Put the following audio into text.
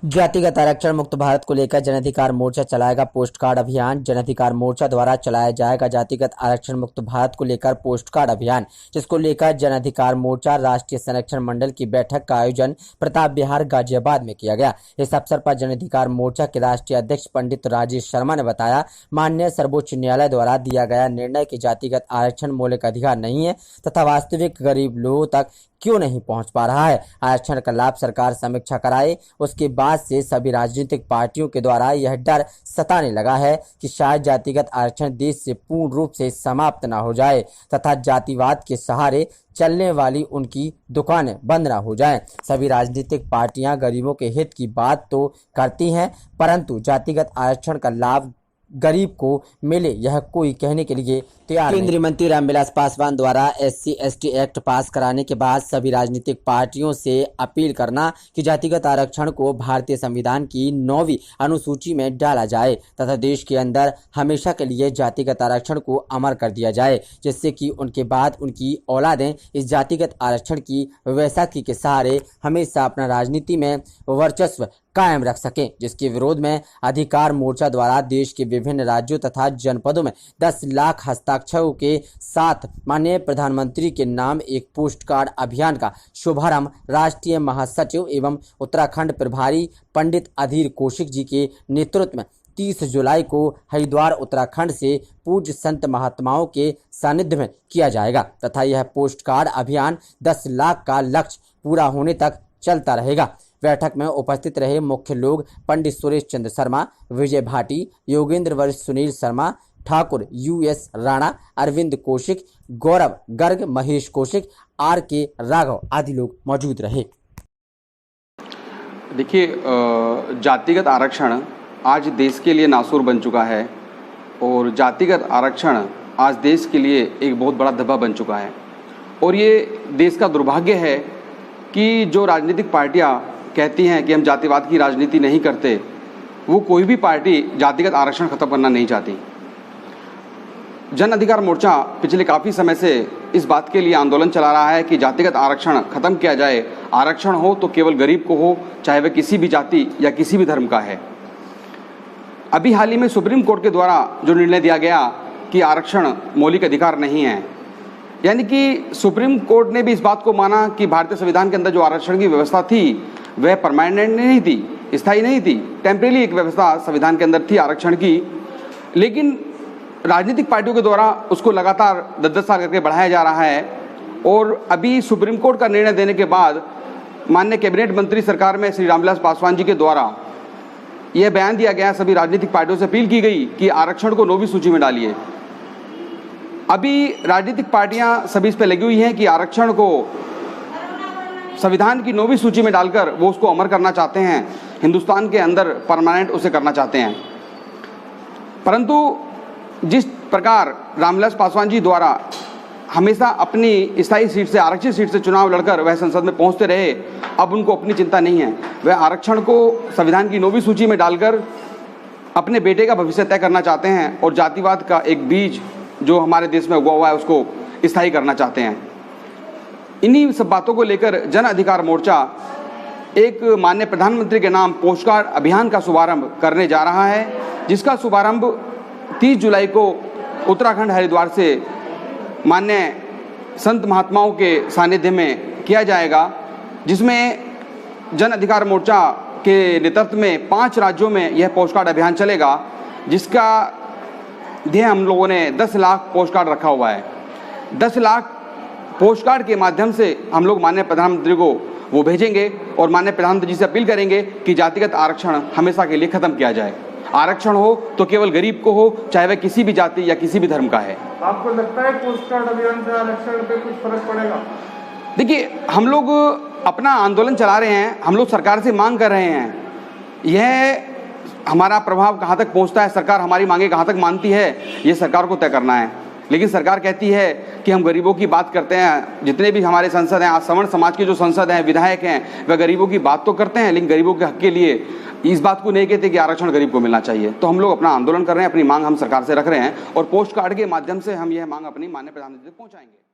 जातिगत आरक्षण मुक्त भारत को लेकर जन अधिकार मोर्चा चलाएगा पोस्ट कार्ड अभियान। जन अधिकार मोर्चा द्वारा चलाया जाएगा जातिगत आरक्षण मुक्त भारत को लेकर पोस्ट कार्ड अभियान, जिसको लेकर जन अधिकार मोर्चा राष्ट्रीय संरक्षण मंडल की बैठक का आयोजन प्रताप विहार गाजियाबाद में किया गया। इस अवसर पर जन अधिकार मोर्चा के राष्ट्रीय अध्यक्ष पंडित राजेश शर्मा ने बताया, माननीय सर्वोच्च न्यायालय द्वारा दिया गया निर्णय कि जातिगत आरक्षण मौलिक अधिकार नहीं है तथा वास्तविक गरीब लोगों तक क्यों नहीं पहुंच पा रहा है। आरक्षण का लाभ सरकार समीक्षा कराए। उसके बाद से सभी राजनीतिक पार्टियों के द्वारा यह डर सताने लगा है कि शायद जातिगत आरक्षण देश से पूर्ण रूप से समाप्त न हो जाए तथा जातिवाद के सहारे चलने वाली उनकी दुकानें बंद न हो जाएं। सभी राजनीतिक पार्टियां गरीबों के हित की बात तो करती हैं, परंतु जातिगत आरक्षण का लाभ गरीब को मिले यह कोई कहने के लिए तैयार नहीं। केंद्रीय मंत्री रामविलास पासवान द्वारा SC/ST एक्ट पास कराने के बाद सभी राजनीतिक पार्टियों से अपील करना कि जातिगत आरक्षण को भारतीय संविधान की 9वीं अनुसूची में डाला जाए तथा देश के अंदर हमेशा के लिए जातिगत आरक्षण को अमर कर दिया जाए, जिससे कि उनके बाद उनकी औलादें इस जातिगत आरक्षण की वैसाखी के सहारे हमेशा अपना राजनीति में वर्चस्व कायम रख सकें। जिसके विरोध में अधिकार मोर्चा द्वारा देश के विभिन्न राज्यों तथा जनपदों में 10 लाख हस्ताक्षरों के साथ माननीय प्रधानमंत्री के नाम एक पोस्ट कार्ड अभियान का शुभारंभ राष्ट्रीय महासचिव एवं उत्तराखंड प्रभारी पंडित अधीर कौशिक जी के नेतृत्व में 30 जुलाई को हरिद्वार उत्तराखंड से पूज्य संत महात्माओं के सानिध्य में किया जाएगा तथा यह पोस्ट कार्ड अभियान 10 लाख का लक्ष्य पूरा होने तक चलता रहेगा। बैठक में उपस्थित रहे मुख्य लोग पंडित सुरेश चंद्र शर्मा, विजय भाटी, योगेंद्र वरिष्ठ, सुनील शर्मा, ठाकुर US राणा, अरविंद कौशिक, गौरव गर्ग, महेश कौशिक, RK राघव आदि लोग मौजूद रहे। देखिए, जातिगत आरक्षण आज देश के लिए नासूर बन चुका है और जातिगत आरक्षण आज देश के लिए एक बहुत बड़ा धब्बा बन चुका है। और ये देश का दुर्भाग्य है कि जो राजनीतिक पार्टियां कहती हैं कि हम जातिवाद की राजनीति नहीं करते, वो कोई भी पार्टी जातिगत आरक्षण खत्म करना नहीं चाहती। जन अधिकार मोर्चा पिछले काफ़ी समय से इस बात के लिए आंदोलन चला रहा है कि जातिगत आरक्षण खत्म किया जाए। आरक्षण हो तो केवल गरीब को हो, चाहे वह किसी भी जाति या किसी भी धर्म का है। अभी हाल ही में सुप्रीम कोर्ट के द्वारा जो निर्णय दिया गया कि आरक्षण मौलिक अधिकार नहीं है, यानी कि सुप्रीम कोर्ट ने भी इस बात को माना कि भारतीय संविधान के अंदर जो आरक्षण की व्यवस्था थी वह परमानेंट नहीं थी, स्थायी नहीं थी, टेम्परेरी एक व्यवस्था संविधान के अंदर थी आरक्षण की। लेकिन राजनीतिक पार्टियों के द्वारा उसको लगातार 10-10 साल करके बढ़ाया जा रहा है। और अभी सुप्रीम कोर्ट का निर्णय देने के बाद माननीय कैबिनेट मंत्री सरकार में श्री रामविलास पासवान जी के द्वारा यह बयान दिया गया, सभी राजनीतिक पार्टियों से अपील की गई कि आरक्षण को 9वीं सूची में डालिए। अभी राजनीतिक पार्टियां सभी इस पर लगी हुई हैं कि आरक्षण को संविधान की 9वीं सूची में डालकर वो उसको अमर करना चाहते हैं, हिंदुस्तान के अंदर परमानेंट उसे करना चाहते हैं। परंतु जिस प्रकार रामविलास पासवान जी द्वारा हमेशा अपनी स्थायी सीट से, आरक्षित सीट से चुनाव लड़कर वह संसद में पहुंचते रहे, अब उनको अपनी चिंता नहीं है। वह आरक्षण को संविधान की 9वीं सूची में डालकर अपने बेटे का भविष्य तय करना चाहते हैं और जातिवाद का एक बीज जो हमारे देश में उगा हुआ है उसको स्थायी करना चाहते हैं। इन्हीं सब बातों को लेकर जन अधिकार मोर्चा एक माननीय प्रधानमंत्री के नाम पोस्ट कार्ड अभियान का शुभारंभ करने जा रहा है, जिसका शुभारंभ 30 जुलाई को उत्तराखंड हरिद्वार से माननीय संत महात्माओं के सानिध्य में किया जाएगा, जिसमें जन अधिकार मोर्चा के नेतृत्व में 5 राज्यों में यह पोस्ट कार्ड अभियान चलेगा, जिसका ध्येय हम लोगों ने 10 लाख पोस्ट कार्ड रखा हुआ है। 10 लाख पोस्ट कार्ड के माध्यम से हम लोग माननीय प्रधानमंत्री को वो भेजेंगे और माननीय प्रधानमंत्री जी से अपील करेंगे कि जातिगत आरक्षण हमेशा के लिए खत्म किया जाए। आरक्षण हो तो केवल गरीब को हो, चाहे वह किसी भी जाति या किसी भी धर्म का है। आपको लगता है पोस्ट कार्ड अभियान से आरक्षण पे कुछ फर्क पड़ेगा? देखिए, हम लोग अपना आंदोलन चला रहे हैं, हम लोग सरकार से मांग कर रहे हैं। यह हमारा प्रभाव कहाँ तक पहुँचता है, सरकार हमारी मांगे कहाँ तक मानती है, ये सरकार को तय करना है। लेकिन सरकार कहती है कि हम गरीबों की बात करते हैं। जितने भी हमारे सांसद हैं, आज सवर्ण समाज के जो सांसद हैं, विधायक हैं, वह गरीबों की बात तो करते हैं, लेकिन गरीबों के हक के लिए इस बात को नहीं कहते कि आरक्षण गरीब को मिलना चाहिए। तो हम लोग अपना आंदोलन कर रहे हैं, अपनी मांग हम सरकार से रख रहे हैं और पोस्ट कार्ड के माध्यम से हम यह मांग अपनी माननीय प्रधानमंत्री तक पहुँचाएंगे।